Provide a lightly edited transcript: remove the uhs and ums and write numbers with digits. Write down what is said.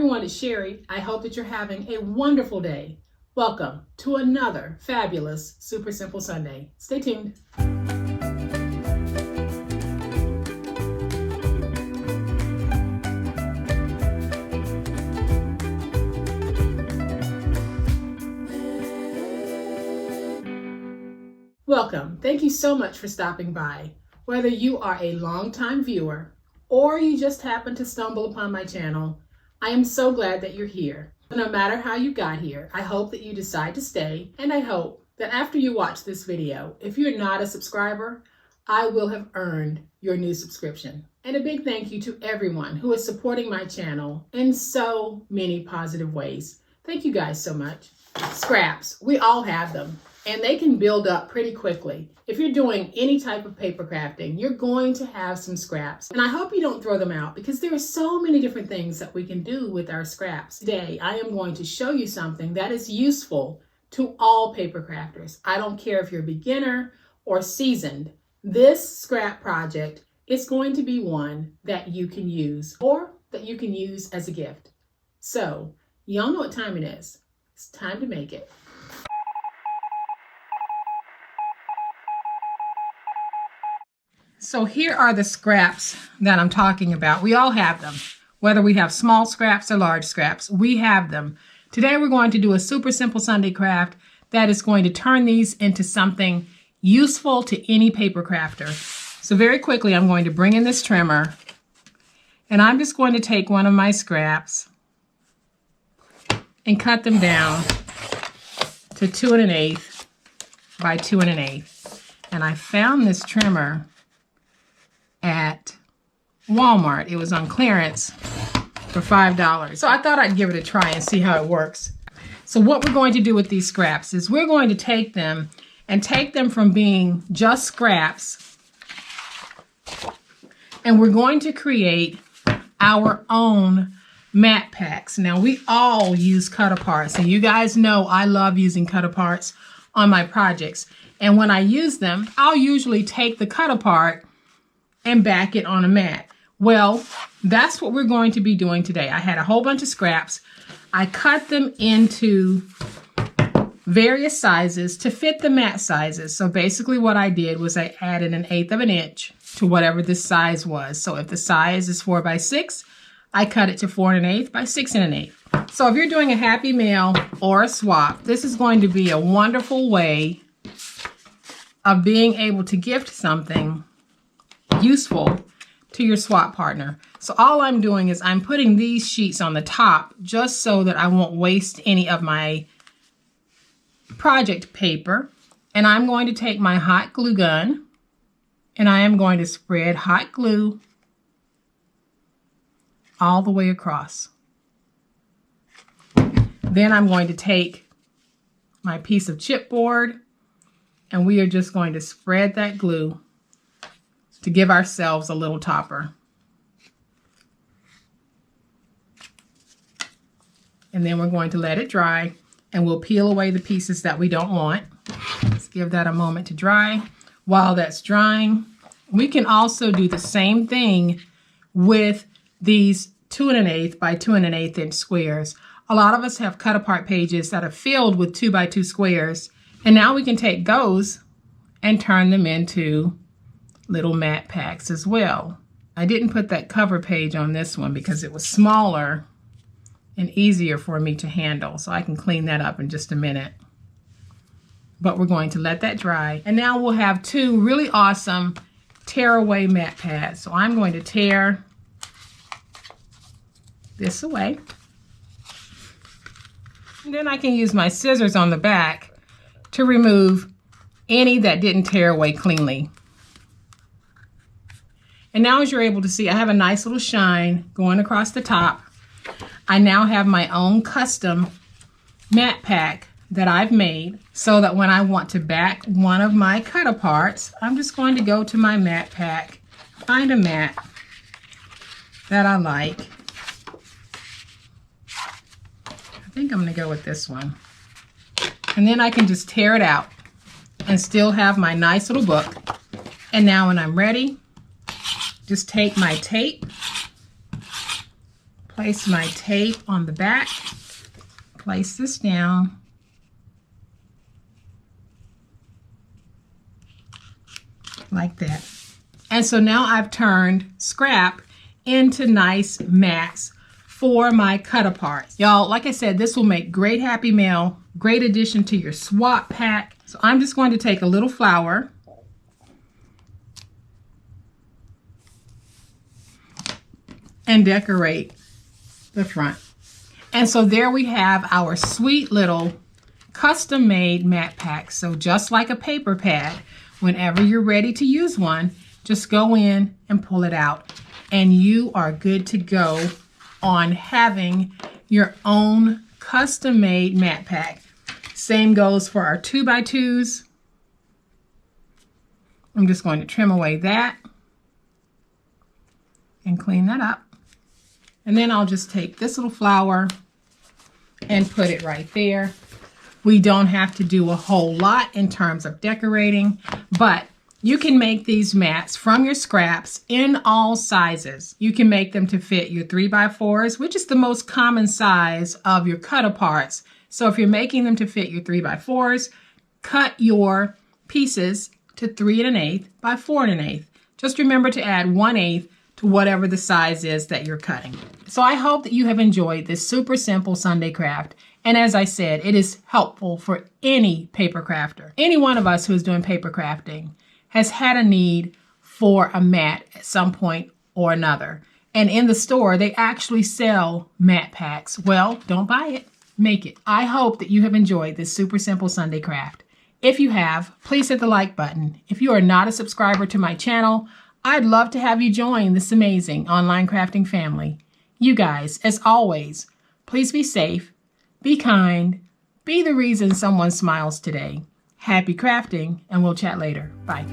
everyone, it's Sherry. I hope that you're having a wonderful day. Welcome to another fabulous Super Simple Sunday. Stay tuned. Welcome. Thank you so much for stopping by. Whether you are a longtime viewer or you just happen to stumble upon my channel, I am so glad that you're here. No matter how you got here, I hope that you decide to stay, and I hope that after you watch this video, if you're not a subscriber, I will have earned your new subscription. And a big thank you to everyone who is supporting my channel in so many positive ways. Thank you guys so much. Scraps, we all have them, and they can build up pretty quickly. If you're doing any type of paper crafting, you're going to have some scraps. And I hope you don't throw them out because there are so many different things that we can do with our scraps. Today, I am going to show you something that is useful to all paper crafters. I don't care if you're a beginner or seasoned. This scrap project is going to be one that you can use or that you can use as a gift. So, y'all know what time it is. It's time to make it. So here are the scraps that I'm talking about. We all have them. Whether we have small scraps or large scraps, we have them. Today we're going to do a super simple Sunday craft that is going to turn these into something useful to any paper crafter. So very quickly I'm going to bring in this trimmer, and I'm just going to take one of my scraps and cut them down to 2 1/8 by 2 1/8. And I found this trimmer at Walmart. It was on clearance for $5. So I thought I'd give it a try and see how it works. So what we're going to do with these scraps is we're going to take them from being just scraps, and we're going to create our own mat packs. Now we all use cut-aparts, and you guys know I love using cut-aparts on my projects. And when I use them, I'll usually take the cut-apart and back it on a mat. Well, that's what we're going to be doing today. I had a whole bunch of scraps. I cut them into various sizes to fit the mat sizes. So basically what I did was I added 1/8 of an inch to whatever this size was. So if the size is 4 by 6, I cut it to 4 1/8 by 6 1/8. So if you're doing a happy mail or a swap, this is going to be a wonderful way of being able to gift something useful to your swap partner. So all I'm doing is I'm putting these sheets on the top just so that I won't waste any of my project paper. And I'm going to take my hot glue gun and I am going to spread hot glue all the way across. Then I'm going to take my piece of chipboard and we are just going to spread that glue to give ourselves a little topper. And then we're going to let it dry, and we'll peel away the pieces that we don't want. Let's give that a moment to dry. While that's drying, we can also do the same thing with these 2 1/8 by 2 1/8 inch squares. A lot of us have cut apart pages that are filled with 2 by 2 squares, and now we can take those and turn them into little mat packs as well. I didn't put that cover page on this one because it was smaller and easier for me to handle, so I can clean that up in just a minute. But we're going to let that dry, and now we'll have 2 really awesome tear-away mat pads. So I'm going to tear this away, and then I can use my scissors on the back to remove any that didn't tear away cleanly. And now, as you're able to see, I have a nice little shine going across the top. I now have my own custom mat pack that I've made so that when I want to back one of my cut aparts, I'm just going to go to my mat pack, find a mat that I like. I think I'm going to go with this one. And then I can just tear it out and still have my nice little book. And now when I'm ready, just take my tape, Place my tape on the back. Place this down. Like that. And so now I've turned scrap into nice mats for my cut aparts. Y'all, like I said, this will make great Happy Mail, great addition to your swap pack. So I'm just going to take a little flour and decorate the front. And so there we have our sweet little custom-made mat pack. So just like a paper pad, whenever you're ready to use one, just go in and pull it out. And you are good to go on having your own custom-made mat pack. Same goes for our 2x2s. I'm just going to trim away that and clean that up. And then I'll just take this little flower and put it right there. We don't have to do a whole lot in terms of decorating, but you can make these mats from your scraps in all sizes. You can make them to fit your 3x4s, which is the most common size of your cut aparts. So if you're making them to fit your 3x4s, cut your pieces to 3 1/8 by 4 1/8. Just remember to add 1/8 to whatever the size is that you're cutting. So I hope that you have enjoyed this super simple Sunday craft. And as I said, it is helpful for any paper crafter. Any one of us who is doing paper crafting has had a need for a mat at some point or another. And in the store, they actually sell mat packs. Well, don't buy it, make it. I hope that you have enjoyed this super simple Sunday craft. If you have, please hit the like button. If you are not a subscriber to my channel, I'd love to have you join this amazing online crafting family. You guys, as always, please be safe, be kind, be the reason someone smiles today. Happy crafting, and we'll chat later. Bye.